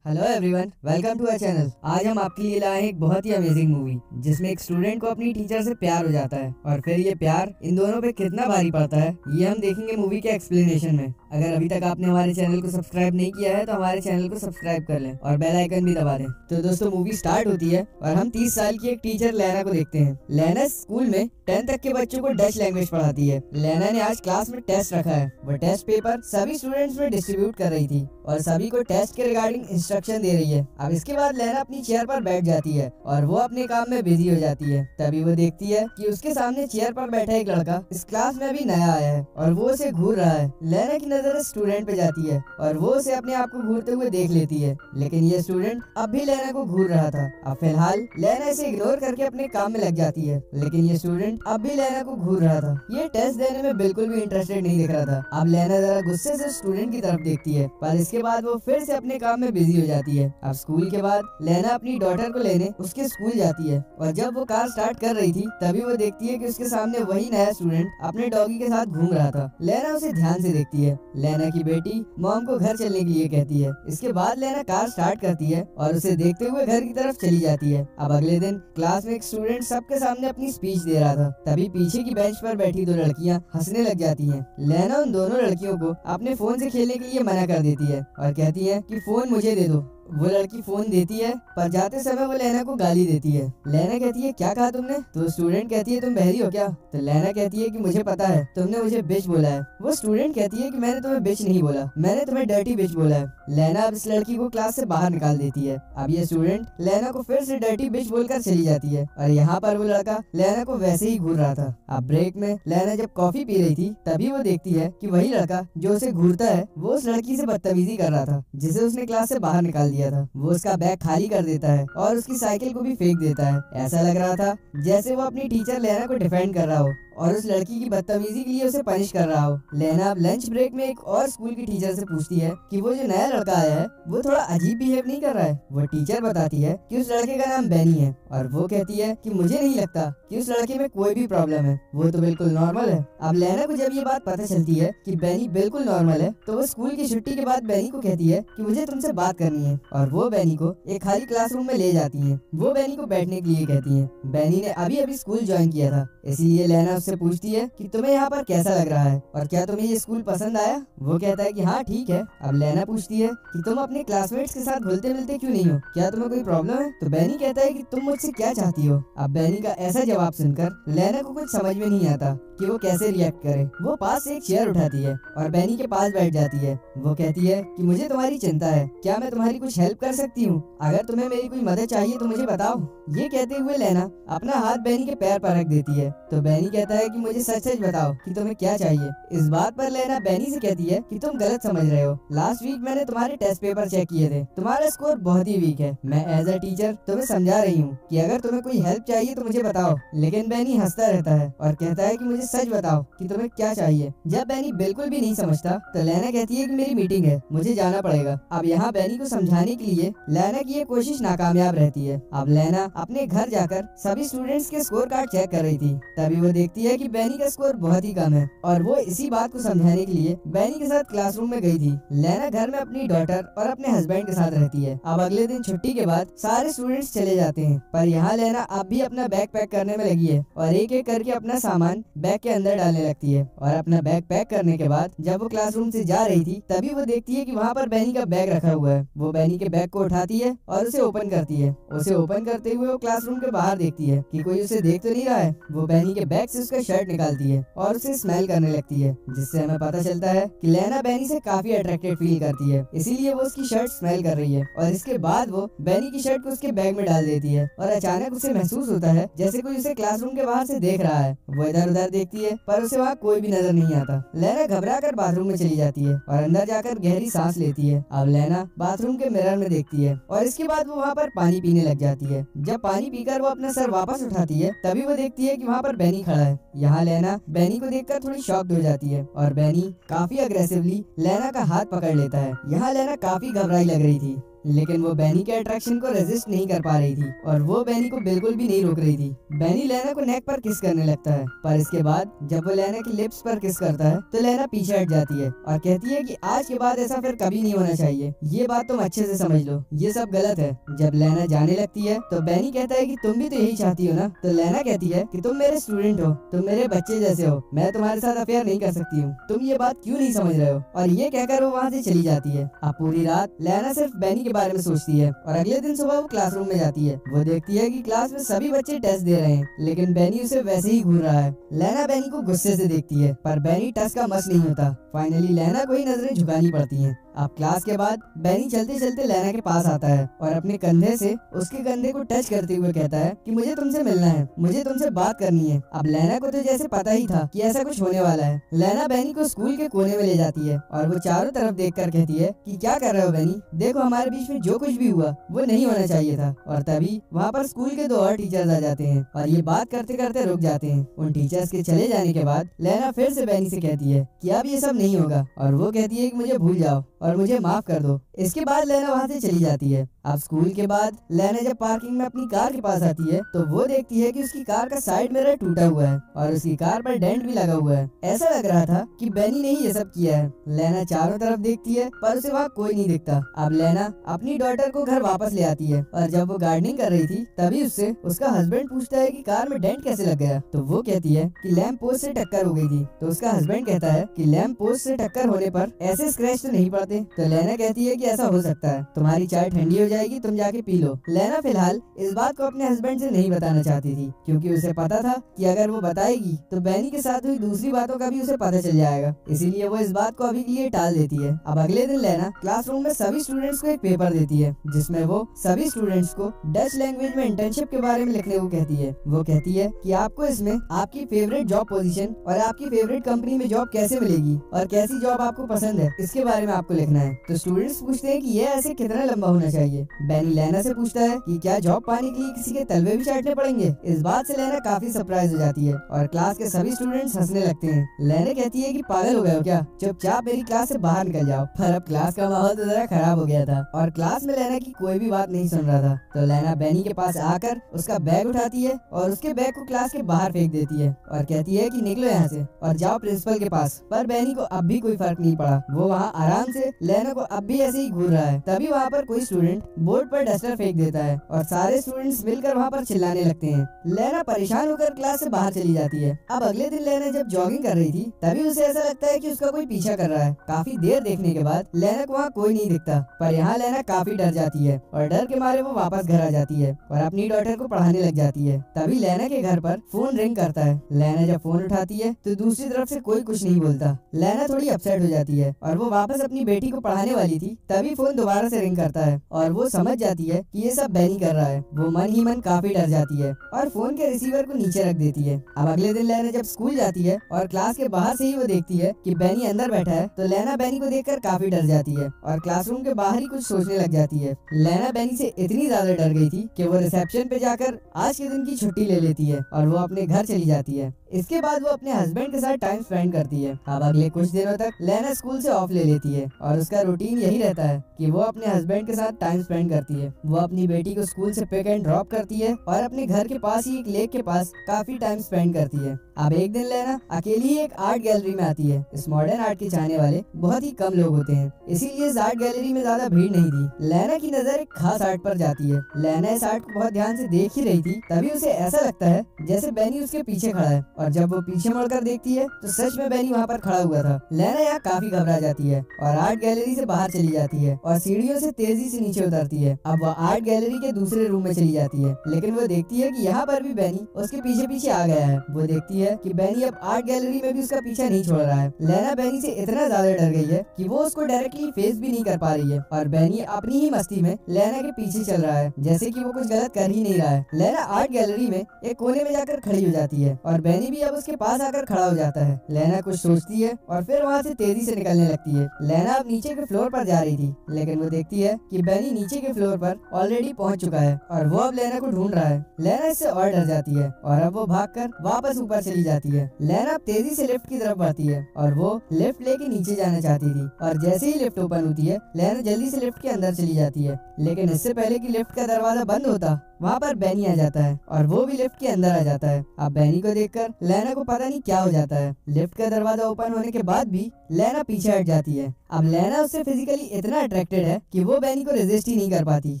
Hello everyone, welcome to our channel. आज हम आपके लिए लाए हैं एक बहुत ही अमेजिंग मूवी जिसमें एक स्टूडेंट को अपनी टीचर से प्यार हो जाता है और फिर ये प्यार इन दोनों पे कितना भारी पड़ता है ये हम देखेंगे मूवी के एक्सप्लेनेशन में। अगर अभी तक आपने हमारे चैनल को सब्सक्राइब नहीं किया है तो हमारे चैनल को सब्सक्राइब कर लें और बेल आइकन भी दबा दें। तो दोस्तों मूवी स्टार्ट होती है और हम 30 साल की एक टीचर लेना को देखते हैं। लेना स्कूल में 10th तक के बच्चों को डच लैंग्वेज पढ़ाती है। लेना ने आज क्लास में टेस्ट रखा है। वह टेस्ट पेपर सभी स्टूडेंट्स में डिस्ट्रीब्यूट कर रही थी और सभी को टेस्ट के रिगार्डिंग इंस्ट्रक्शन दे रही है। अब इसके बाद लेना अपनी चेयर पर बैठ जाती है और वो अपने काम में बिजी हो जाती है। तभी वो देखती है कि उसके सामने चेयर पर बैठा एक लड़का इस क्लास में अभी नया आया है और वो उसे घूर रहा है। लेना की नजर स्टूडेंट पे जाती है और वो उसे अपने आप को घूरते हुए देख लेती है, लेकिन ये स्टूडेंट अब भी लेना को घूर रहा था। अब फिलहाल लेना इसे इग्नोर करके अपने काम में लग जाती है, लेकिन ये स्टूडेंट अब भी लेना को घूर रहा था। ये टेस्ट देने में बिल्कुल भी इंटरेस्टेड नहीं दिख रहा था। अब लेना जरा गुस्से से स्टूडेंट की तरफ देखती है, पर इसके बाद वो फिर से अपने काम में बिजी हो जाती है। अब स्कूल के बाद लेना अपनी डॉटर को लेने उसके स्कूल जाती है और जब वो कार स्टार्ट कर रही थी तभी वो देखती है कि उसके सामने वही नया स्टूडेंट अपने डॉगी के साथ घूम रहा था। लेना उसे ध्यान से देखती है। लेना की बेटी मॉम को घर चलने के लिए कहती है। इसके बाद लेना कार स्टार्ट करती है और उसे देखते हुए घर की तरफ चली जाती है। अब अगले दिन क्लास में एक स्टूडेंट सबके सामने अपनी स्पीच दे रहा था, तभी पीछे की बेंच पर बैठी दो लड़कियां हंसने लग जाती हैं। लेना उन दोनों लड़कियों को अपने फोन से खेलने के लिए मना कर देती है और कहती है कि फोन मुझे दे दो। वो लड़की फोन देती है पर जाते समय वो लेना को गाली देती है। लेना कहती है क्या कहा तुमने? तो स्टूडेंट कहती है तुम बहरी हो क्या? तो लेना कहती है कि मुझे पता है, तुमने मुझे बिच बोला है। वो स्टूडेंट कहती है कि मैंने तुम्हें बिच नहीं बोला, मैंने तुम्हें डर्टी बिच बोला है। लेना अब इस लड़की को क्लास से बाहर निकाल देती है। अब ये स्टूडेंट लेना को फिर से डर्टी बिच बोलकर चली जाती है और यहाँ पर वो लड़का लेना को वैसे ही घूर रहा था। अब ब्रेक में लेना जब कॉफी पी रही थी तभी वो देखती है कि वही लड़का जो उसे घूरता है वो उस लड़की से बदतमीजी कर रहा था जिसे उसने क्लास से बाहर निकाल दिया था। वो उसका बैग खाली कर देता है और उसकी साइकिल को भी फेंक देता है। ऐसा लग रहा था जैसे वो अपनी टीचर लेना को डिफेंड कर रहा हो और उस लड़की की बदतमीजी के लिए उसे पनिश कर रहा हो। लेना अब लंच ब्रेक में एक और स्कूल की टीचर से पूछती है कि वो जो नया लड़का आया है वो थोड़ा अजीब बिहेव नहीं कर रहा है। वो टीचर बताती है कि उस लड़के का नाम बेनी है और वो कहती है कि मुझे नहीं लगता कि उस लड़के में कोई भी प्रॉब्लम है, वो तो बिल्कुल नॉर्मल है। अब लेना को जब ये बात पता चलती है कि बेनी बिल्कुल नॉर्मल है तो वो स्कूल की छुट्टी के बाद बेनी को कहती है कि मुझे तुमसे बात करनी है और वो बेनी को एक खाली क्लासरूम में ले जाती है। वो बेनी को बैठने के लिए कहती है। बेनी ने अभी अभी स्कूल ज्वाइन किया था, इसीलिए लेना उससे पूछती है कि तुम्हें यहाँ पर कैसा लग रहा है और क्या तुम्हें ये स्कूल पसंद आया? वो कहता है कि हाँ ठीक है। अब लेना पूछती है कि तुम अपने क्लासमेट्स के साथ घुलते मिलते क्यों नहीं हो, क्या तुम्हें कोई प्रॉब्लम है? तो बेनी कहता है कि तुम मुझसे क्या चाहती हो? अब बेनी का ऐसा जवाब सुनकर लेना को कुछ समझ में नहीं आता कि वो कैसे रिएक्ट करे। वो पास से एक चेयर उठाती है और बेनी के पास बैठ जाती है। वो कहती है कि मुझे तुम्हारी चिंता है, क्या मैं तुम्हारी कुछ हेल्प कर सकती हूँ? अगर तुम्हें मेरी कोई मदद चाहिए तो मुझे बताओ। ये कहते हुए लेना अपना हाथ बेनी के पैर पर रख देती है। तो बेनी कहता है कि मुझे सच सच बताओ कि तुम्हें क्या चाहिए। इस बात पर लेना बेनी से कहती है कि तुम गलत समझ रहे हो। लास्ट वीक मैंने तुम्हारे टेस्ट पेपर चेक किए थे, तुम्हारा स्कोर बहुत ही वीक है। मैं एज अ टीचर तुम्हें समझा रही हूँ कि अगर तुम्हें कोई हेल्प चाहिए तो मुझे बताओ। लेकिन बेनी हंसता रहता है और कहता है कि मुझे सच बताओ कि तुम्हें क्या चाहिए। जब बेनी बिल्कुल भी नहीं समझता तो लेना कहती है कि मेरी मीटिंग है, मुझे जाना पड़ेगा। अब यहाँ बेनी को समझाने के लिए लेना की ये कोशिश नाकामयाब रहती है। अब लेना अपने घर जाकर सभी स्टूडेंट्स के स्कोर कार्ड चेक कर रही थी, तभी वो देखती है कि बेनी का स्कोर बहुत ही कम है और वो इसी बात को समझाने के लिए बेनी के साथ क्लासरूम में गई थी। लेना घर में अपनी डॉटर और अपने हस्बैंड के साथ रहती है। अब अगले दिन छुट्टी के बाद सारे स्टूडेंट्स चले जाते हैं, पर यहाँ लेना अब भी अपना बैग पैक करने में लगी है और एक एक करके अपना सामान बैग के अंदर डालने लगती है। और अपना बैग पैक करने के बाद जब वो क्लासरूम से जा रही थी तभी वो देखती है कि वहाँ पर बेनी का बैग रखा हुआ है। वो बेनी के बैग को उठाती है और उसे ओपन करती है। उसे ओपन करते हुए वो क्लासरूम के बाहर देखती है कि कोई उसे देख तो नहीं रहा है। वो बेनी के बैग से उसका शर्ट निकालती है और उसे स्मेल करने लगती है, जिससे हमें पता चलता है कि लेना बेनी से काफी अट्रैक्टेड फील करती है, इसीलिए वो उसकी शर्ट स्मेल कर रही है। और इसके बाद वो बेनी की शर्ट को उसके बैग में डाल देती है और अचानक उसे महसूस होता है जैसे कोई उसे क्लासरूम के बाहर से देख रहा है। वो इधर उधर देखती है पर उसे वहाँ कोई भी नजर नहीं आता। लेना घबरा कर बाथरूम में चली जाती है और अंदर जाकर गहरी सांस लेती है। अब लेना बाथरूम के मिरर में देखती है और इसके बाद वो वहाँ पर पानी पीने लग जाती है। जब पानी पीकर वो अपना सर वापस उठाती है तभी वो देखती है कि वहाँ पर बेनी खड़ा है। यहाँ लेना बेनी को देखकर थोड़ी शॉक्ड हो जाती है और बेनी काफी अग्रेसिवली लेना का हाथ पकड़ लेता है। यहाँ लेना काफी घबराई लग रही थी लेकिन वो बैनी के अट्रैक्शन को रेजिस्ट नहीं कर पा रही थी और वो बैनी को बिल्कुल भी नहीं रोक रही थी। बैनी लेना को नेक पर किस करने लगता है, पर इसके बाद जब वो लेना की लिप्स पर किस करता है तो लेना पीछे हट जाती है और कहती है कि आज के बाद ऐसा फिर कभी नहीं होना चाहिए, ये बात तुम अच्छे से समझ लो, ये सब गलत है। जब लेना जाने लगती है तो बैनी कहता है कि तुम भी तो यही चाहती हो ना। तो लेना कहती है कि तुम मेरे स्टूडेंट हो, तुम मेरे बच्चे जैसे हो, मैं तुम्हारे साथ अफेयर नहीं कर सकती हूँ, तुम ये बात क्यों नहीं समझ रहे हो। और ये कहकर वो वहाँ से चली जाती है। अब पूरी रात लेना सिर्फ बैनी के बारे में सोचती है और अगले दिन सुबह वो क्लासरूम में जाती है। वो देखती है कि क्लास में सभी बच्चे टेस्ट दे रहे हैं, लेकिन बैनी उसे वैसे ही घूर रहा है। लेना बैनी को गुस्से से देखती है, पर बैनी टस का मस नहीं होता। फाइनली लेना को ही नजरें झुकानी पड़ती हैं। अब क्लास के बाद बैनी चलते चलते लेना के पास आता है और अपने कंधे से उसके कंधे को टच करते हुए कहता है कि मुझे तुमसे मिलना है, मुझे तुमसे बात करनी है। अब लेना को तो जैसे पता ही था कि ऐसा कुछ होने वाला है। लेना बैनी को स्कूल के कोने में ले जाती है और वो चारों तरफ देखकर कहती है कि क्या कर रहे हो बैनी, देखो हमारे बीच में जो कुछ भी हुआ वो नहीं होना चाहिए था। और तभी वहाँ पर स्कूल के 2 और टीचर्स आ जाते हैं और ये बात करते करते रुक जाते हैं। उन टीचर्स के चले जाने के बाद लेना फिर से बैनी से कहती है कि अब ये सब नहीं होगा और वो कहती है कि मुझे भूल जाओ और मुझे माफ कर दो। इसके बाद लेना वहाँ से चली जाती है। अब स्कूल के बाद लेना जब पार्किंग में अपनी कार के पास आती है तो वो देखती है कि उसकी कार का साइड मिरर टूटा हुआ है और उसकी कार पर डेंट भी लगा हुआ है। ऐसा लग रहा था कि बैनी ने ही ये सब किया है। लेना चारों तरफ देखती है पर उसे वहाँ कोई नहीं दिखता। अब लेना अपनी डॉटर को घर वापस ले आती है और जब वो गार्डनिंग कर रही थी तभी उससे उसका हस्बैंड पूछता है कि कार में डेंट कैसे लग गया। तो वो कहती है कि लैंप पोस्ट से टक्कर हो गई थी। तो उसका हस्बैंड कहता है कि लैंप पोस्ट से टक्कर होने पर ऐसे स्क्रैच तो नहीं पड़ते। तो लेना कहती है कि ऐसा हो सकता है, तुम्हारी चाय ठंडी हो जाएगी, तुम जाके पी लो। लेना फिलहाल इस बात को अपने हस्बैंड से नहीं बताना चाहती थी क्योंकि उसे पता था कि अगर वो बताएगी तो बैनी के साथ हुई दूसरी बातों का भी उसे पता चल जाएगा, इसीलिए वो इस बात को अभी के लिए टाल देती है। अब अगले दिन लेना क्लासरूम में सभी स्टूडेंट्स को एक पेपर देती है जिसमें वो सभी स्टूडेंट्स को डच लैंग्वेज में इंटर्नशिप के बारे में लिखने को कहती है। वो कहती है कि आपको इसमें आपकी फेवरेट जॉब पोजीशन और आपकी फेवरेट कंपनी में जॉब कैसे मिलेगी और कैसी जॉब आपको पसंद है इसके बारे में आपको लिखना है। तो स्टूडेंट्स पूछते हैं कि ये ऐसे कितना लंबा होना चाहिए। बैनी लेना से पूछता है कि क्या जॉब पाने के लिए किसी के तलवे भी चाटने पड़ेंगे। इस बात से लेना काफी सरप्राइज हो जाती है और क्लास के सभी स्टूडेंट्स हंसने लगते हैं। लेना कहती है कि पागल हो गए हो क्या, चुपचाप मेरी क्लास से बाहर निकल जाओ। पर अब क्लास का माहौल तो जरा खराब हो गया था और क्लास में लेना की कोई भी बात नहीं सुन रहा था। तो लेना बैनी के पास आकर उसका बैग उठाती है और उसके बैग को क्लास के बाहर फेंक देती है और कहती है कि निकलो यहाँ से और जाओ प्रिंसिपल के पास। पर बैनी को अब भी कोई फर्क नहीं पड़ा, वो वहाँ आराम से लेना को अब भी ऐसे ही घूर रहा है। तभी वहाँ पर कोई स्टूडेंट बोर्ड पर डस्टर फेंक देता है और सारे स्टूडेंट्स मिलकर वहाँ पर चिल्लाने लगते हैं। लेना परेशान होकर क्लास से बाहर चली जाती है। अब अगले दिन लेना जब जॉगिंग कर रही थी तभी उसे ऐसा लगता है कि उसका कोई पीछा कर रहा है। काफी देर देखने के बाद लेना को वहाँ कोई नहीं दिखता, पर यहाँ लेना काफी डर जाती है और डर के मारे वो वापस घर आ जाती है और अपनी डॉटर को पढ़ाने लग जाती है। तभी लेना के घर पर फोन रिंग करता है। लेना जब फोन उठाती है तो दूसरी तरफ से कोई कुछ नहीं बोलता। लेना थोड़ी अपसेट हो जाती है और वो वापस अपनी बेटी को पढ़ाने वाली थी। तभी फोन दोबारा से रिंग करता है और वो समझ जाती है कि ये सब बैनी कर रहा है। वो मन ही मन काफी डर जाती है और फोन के रिसीवर को नीचे रख देती है। अब अगले दिन लेना जब स्कूल जाती है और क्लास के बाहर से ही वो देखती है कि बैनी अंदर बैठा है तो लेना बैनी को देखकर काफी डर जाती है और क्लासरूम के बाहर ही कुछ सोचने लग जाती है। लेना बैनी से इतनी ज्यादा डर गई थी कि वो रिसेप्शन पे जाकर आज के दिन की छुट्टी ले लेती है और वो अपने घर चली जाती है। इसके बाद वो अपने हस्बैंड के साथ टाइम स्पेंड करती है। अब अगले कुछ दिनों तक लेना स्कूल से ऑफ ले लेती है और उसका रूटीन यही रहता है कि वो अपने हस्बैंड के साथ टाइम स्पेंड करती है। वो अपनी बेटी को स्कूल से पिक एंड ड्रॉप करती है और अपने घर के पास ही एक लेक के पास काफी टाइम स्पेंड करती है। अब एक दिन लेना अकेली ही एक आर्ट गैलरी में आती है। इस मॉडर्न आर्ट के चाहने वाले बहुत ही कम लोग होते हैं, इसीलिए इस आर्ट गैलरी में ज्यादा भीड़ नहीं थी। लेना की नजर एक खास आर्ट पर जाती है। लेना इस आर्ट को बहुत ध्यान से देख ही रही थी, तभी उसे ऐसा लगता है जैसे बैनी उसके पीछे खड़ा है और जब वो पीछे मुड़कर देखती है तो सच में बैनी वहाँ पर खड़ा हुआ था। लेना यहाँ काफी घबरा जाती है और आर्ट गैलरी से बाहर चली जाती है और सीढ़ियों से तेजी से नीचे उतरती है। अब वो आर्ट गैलरी के दूसरे रूम में चली जाती है, लेकिन वो देखती है कि यहाँ पर भी बैनी उसके पीछे पीछे आ गया है। वो देखती है कि बैनी अब आर्ट गैलरी में भी उसका पीछा नहीं छोड़ रहा है। लेना बैनी से इतना ज्यादा डर गई है कि वो उसको डायरेक्टली फेस भी नहीं कर पा रही है और बैनी अपनी ही मस्ती में लेना के पीछे चल रहा है जैसे कि वो कुछ गलत कर ही नहीं रहा है। लेना आर्ट गैलरी में एक कोने में जाकर खड़ी हो जाती है और बैनी बैनी भी अब उसके पास आकर खड़ा हो जाता है। लेना कुछ सोचती है और फिर वहाँ से तेजी से निकलने लगती है। लेना अब नीचे के फ्लोर पर जा रही थी, लेकिन वो देखती है कि बैनी नीचे के फ्लोर पर ऑलरेडी पहुँच चुका है और वो अब लेना को ढूंढ रहा है। लेना इससे और डर जाती है और अब वो भागकर वापस ऊपर चली जाती है। लेना अब तेजी से लिफ्ट की तरफ बढ़ती है और वो लिफ्ट लेके नीचे जाना चाहती थी और जैसे ही लिफ्ट ओपन होती है लेना जल्दी से लिफ्ट के अंदर चली जाती है। लेकिन इससे पहले कि लिफ्ट का दरवाजा बंद होता वहाँ पर बैनी आ जाता है और वो भी लिफ्ट के अंदर आ जाता है। अब बैनी को देखकर लेना को पता नहीं क्या हो जाता है। लिफ्ट का दरवाजा ओपन होने के बाद भी लेना पीछे हट जाती है। अब लेना उससे फिजिकली इतना अट्रैक्टेड है कि वो बैनी को रेजिस्ट ही नहीं कर पाती।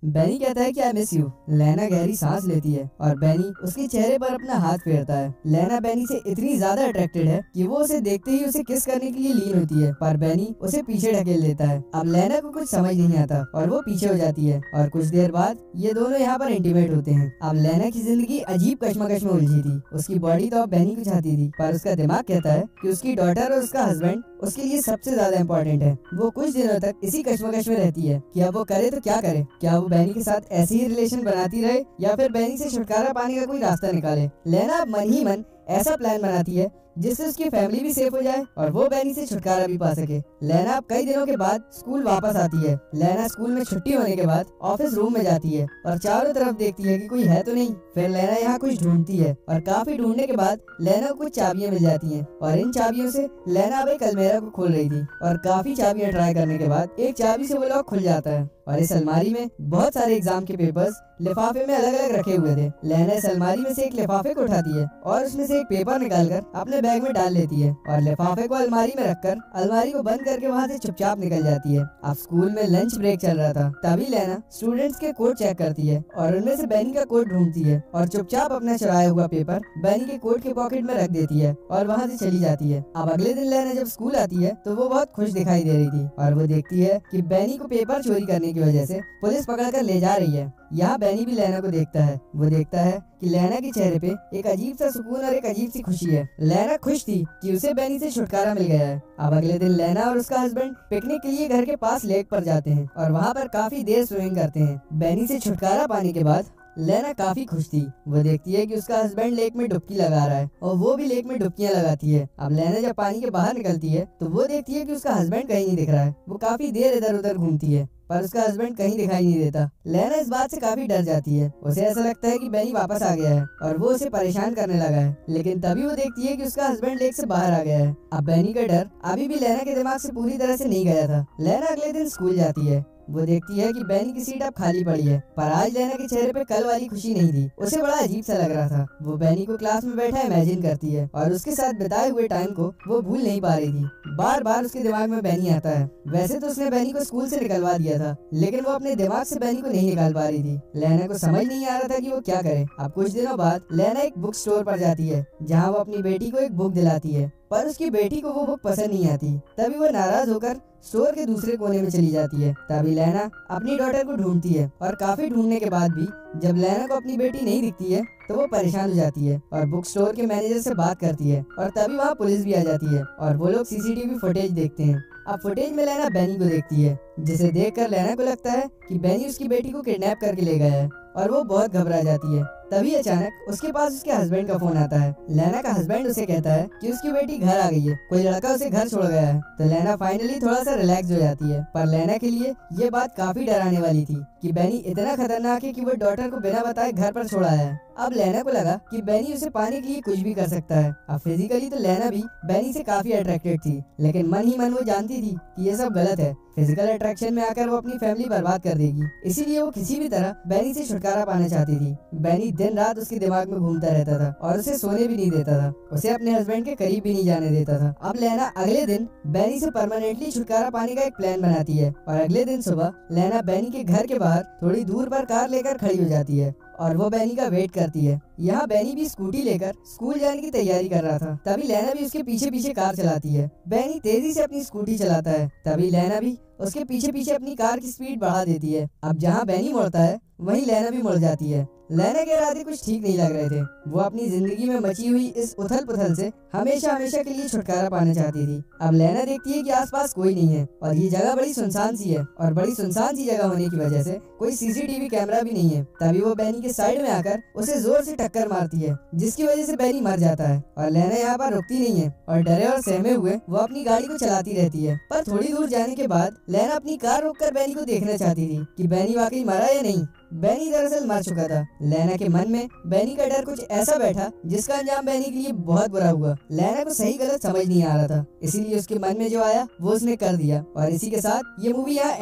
बैनी कहता है कि आई मिस यू। लेना गहरी सांस लेती है और बैनी उसके चेहरे पर अपना हाथ फेरता है। लेना बैनी से इतनी ज्यादा अट्रैक्टेड है कि वो उसे देखते ही उसे किस करने के लिए लीन होती है, पर बैनी उसे पीछे ढकेल लेता है। अब लेना को कुछ समझ नहीं आता और वो पीछे हो जाती है और कुछ देर बाद ये दोनों यहाँ पर इंटीमेट होते हैं। अब लेना की जिंदगी अजीब कश्मकश में उलझी थी। उसकी बॉडी तो अब बैनी को चाहती थी, पर उसका दिमाग कहता है कि उसकी डॉटर और उसका हस्बैंड उसके लिए सबसे ज्यादा इम्पोर्टेंट है। वो कुछ दिनों तक इसी कश्मकश में रहती है कि अब वो करे तो क्या करे। क्या वो बैनी के साथ ऐसी ही रिलेशन बनाती रहे या फिर बैनी से छुटकारा पाने का कोई रास्ता निकाले। लेना अब मन ही मन ऐसा प्लान बनाती है जिससे उसकी फैमिली भी सेफ हो जाए और वो बैनी से छुटकारा भी पा सके। लेना अब कई दिनों के बाद स्कूल वापस आती है। लेना स्कूल में छुट्टी होने के बाद ऑफिस रूम में जाती है और चारों तरफ देखती है कि कोई है तो नहीं। फिर लेना यहाँ कुछ ढूंढती है और काफी ढूंढने के बाद लेना को कुछ चाबियां मिल जाती हैं और इन चाबियों से लेना अब एक अलमीरा को खोल रही थी और काफी चाबियां ट्राई करने के बाद एक चाबी से वो लॉक खुल जाता है और इस अलमारी में बहुत सारे एग्जाम के पेपर्स लिफाफे में अलग अलग रखे हुए थे। लेना इस अलमारी में से एक लिफाफे को उठाती है और उसमें से एक पेपर निकालकर अपने बैग में डाल लेती है और लिफाफे को अलमारी में रखकर अलमारी को बंद करके वहाँ से चुपचाप निकल जाती है। अब स्कूल में लंच ब्रेक चल रहा था, तभी लेना स्टूडेंट्स के कोट चेक करती है और उनमें से बैनी का कोट ढूंढती है और चुपचाप अपना चुराया हुआ पेपर बैनी के कोट के पॉकेट में रख देती है और वहाँ से चली जाती है। अब अगले दिन लेना जब स्कूल आती है तो वो बहुत खुश दिखाई दे रही थी और वो देखती है कि बैनी को पेपर चोरी करने की वजह से पुलिस पकड़कर ले जा रही है। यहाँ बैनी भी लेना को देखता है। वो देखता है कि लेना के चेहरे पे एक अजीब सा सुकून और एक अजीब सी खुशी है। लेना खुश थी कि उसे बैनी से छुटकारा मिल गया है। अब अगले दिन लेना और उसका हस्बैंड पिकनिक के लिए घर के पास लेक पर जाते हैं और वहाँ पर काफी देर स्विमिंग करते हैं। बैनी से छुटकारा पाने के बाद लेना काफी खुश थी। वो देखती है कि उसका हस्बैंड लेक में डुबकी लगा रहा है और वो भी लेक में डुबकियां लगाती है। अब लेना जब पानी के बाहर निकलती है तो वो देखती है कि उसका हस्बैंड कहीं नहीं दिख रहा है। वो काफी देर इधर उधर घूमती है पर उसका हस्बैंड कहीं दिखाई नहीं देता। लेना इस बात से काफी डर जाती है। उसे ऐसा लगता है कि बैनी वापस आ गया है और वो उसे परेशान करने लगा है, लेकिन तभी वो देखती है कि उसका हस्बैंड लेक से बाहर आ गया है। अब बैनी का डर अभी भी लेना के दिमाग से पूरी तरह से नहीं गया था। लेना अगले दिन स्कूल जाती है। वो देखती है कि बैनी की सीट अब खाली पड़ी है, पर आज लेना के चेहरे पे कल वाली खुशी नहीं थी। उसे बड़ा अजीब सा लग रहा था। वो बैनी को क्लास में बैठा इमेजिन करती है और उसके साथ बिताए हुए टाइम को वो भूल नहीं पा रही थी। बार बार उसके दिमाग में बैनी आता है। वैसे तो उसने बैनी को स्कूल से निकलवा दिया था, लेकिन वो अपने दिमाग से बैनी को नहीं निकाल पा रही थी। लेना को समझ नहीं आ रहा था कि वो क्या करे। अब कुछ दिनों बाद लेना एक बुक स्टोर पर जाती है जहाँ वो अपनी बेटी को एक बुक दिलाती है, पर उसकी बेटी को वो बुक पसंद नहीं आती। तभी वो नाराज होकर स्टोर के दूसरे कोने में चली जाती है। तभी लेना अपनी डॉटर को ढूंढती है और काफी ढूंढने के बाद भी जब लेना को अपनी बेटी नहीं दिखती है तो वो परेशान हो जाती है और बुक स्टोर के मैनेजर से बात करती है और तभी वहाँ पुलिस भी आ जाती है और वो लोग सीसीटीवी फुटेज देखते हैं। अब फुटेज में लेना बैनी को देखती है, जिसे देखकर लेना को लगता है कि बैनी उसकी बेटी को किडनैप करके ले गया है और वो बहुत घबरा जाती है। तभी अचानक उसके पास उसके हस्बैंड का फोन आता है। लेना का हस्बैंड उसे कहता है कि उसकी बेटी घर आ गई है, कोई लड़का उसे घर छोड़ गया है। तो लेना फाइनली थोड़ा सा रिलैक्स हो जाती है, पर लेना के लिए ये बात काफी डराने वाली थी कि बैनी इतना खतरनाक है कि वो डॉटर को बिना बताए घर पर छोड़ा है। अब लेना को लगा कि बैनी उसे पाने के लिए कुछ भी कर सकता है। अब फिजिकली तो लेना भी बैनी से काफी अट्रैक्टेड थी, लेकिन मन ही मन वो जानती थी कि ये सब गलत है। फिजिकल अट्रैक्शन में आकर वो अपनी फैमिली बर्बाद कर देगी, इसीलिए वो किसी भी तरह बैनी से छुटकारा पाना चाहती थी। बैनी दिन रात उसके दिमाग में घूमता रहता था और उसे सोने भी नहीं देता था, उसे अपने हस्बैंड के करीब भी नहीं जाने देता था। अब लेना अगले दिन बैनी से परमानेंटली छुटकारा पाने का एक प्लान बनाती है और अगले दिन सुबह लेना बैनी के घर के बाहर थोड़ी दूर पर कार लेकर खड़ी हो जाती है और वो बैनी का वेट करती है। यहाँ बैनी भी स्कूटी लेकर स्कूल जाने की तैयारी कर रहा था, तभी लेना भी उसके पीछे पीछे कार चलाती है। बैनी तेजी से अपनी स्कूटी चलाता है, तभी लेना भी उसके पीछे पीछे अपनी कार की स्पीड बढ़ा देती है। अब जहाँ बैनी मुड़ता है वहीं लेना भी मुड़ जाती है। लेना के इरादे कुछ ठीक नहीं लग रहे थे। वो अपनी जिंदगी में मची हुई इस उथल पुथल से हमेशा हमेशा के लिए छुटकारा पाना चाहती थी। अब लेना देखती है कि आसपास कोई नहीं है और ये जगह बड़ी सुनसान सी है और बड़ी सुनसान सी जगह होने की वजह से कोई सीसीटीवी कैमरा भी नहीं है। तभी वो बेनी के साइड में आकर उसे जोर से टक्कर मारती है, जिसकी वजह से बेनी मर जाता है। और लेना यहाँ पर रुकती नहीं है और डरे और सहमे हुए वो अपनी गाड़ी को चलाती रहती है। पर थोड़ी दूर जाने के बाद लेना अपनी कार रोककर बेनी को देखना चाहती थी कि बेनी वाकई मरा या नहीं। बेनी दरअसल मर चुका था। लेना के मन में बेनी का डर कुछ ऐसा बैठा जिसका अंजाम बेनी के लिए बहुत बुरा हुआ। लेना को सही गलत समझ नहीं आ रहा था, इसीलिए उसके मन में जो आया वो उसने कर दिया। और इसी के साथ ये मूवी यहाँ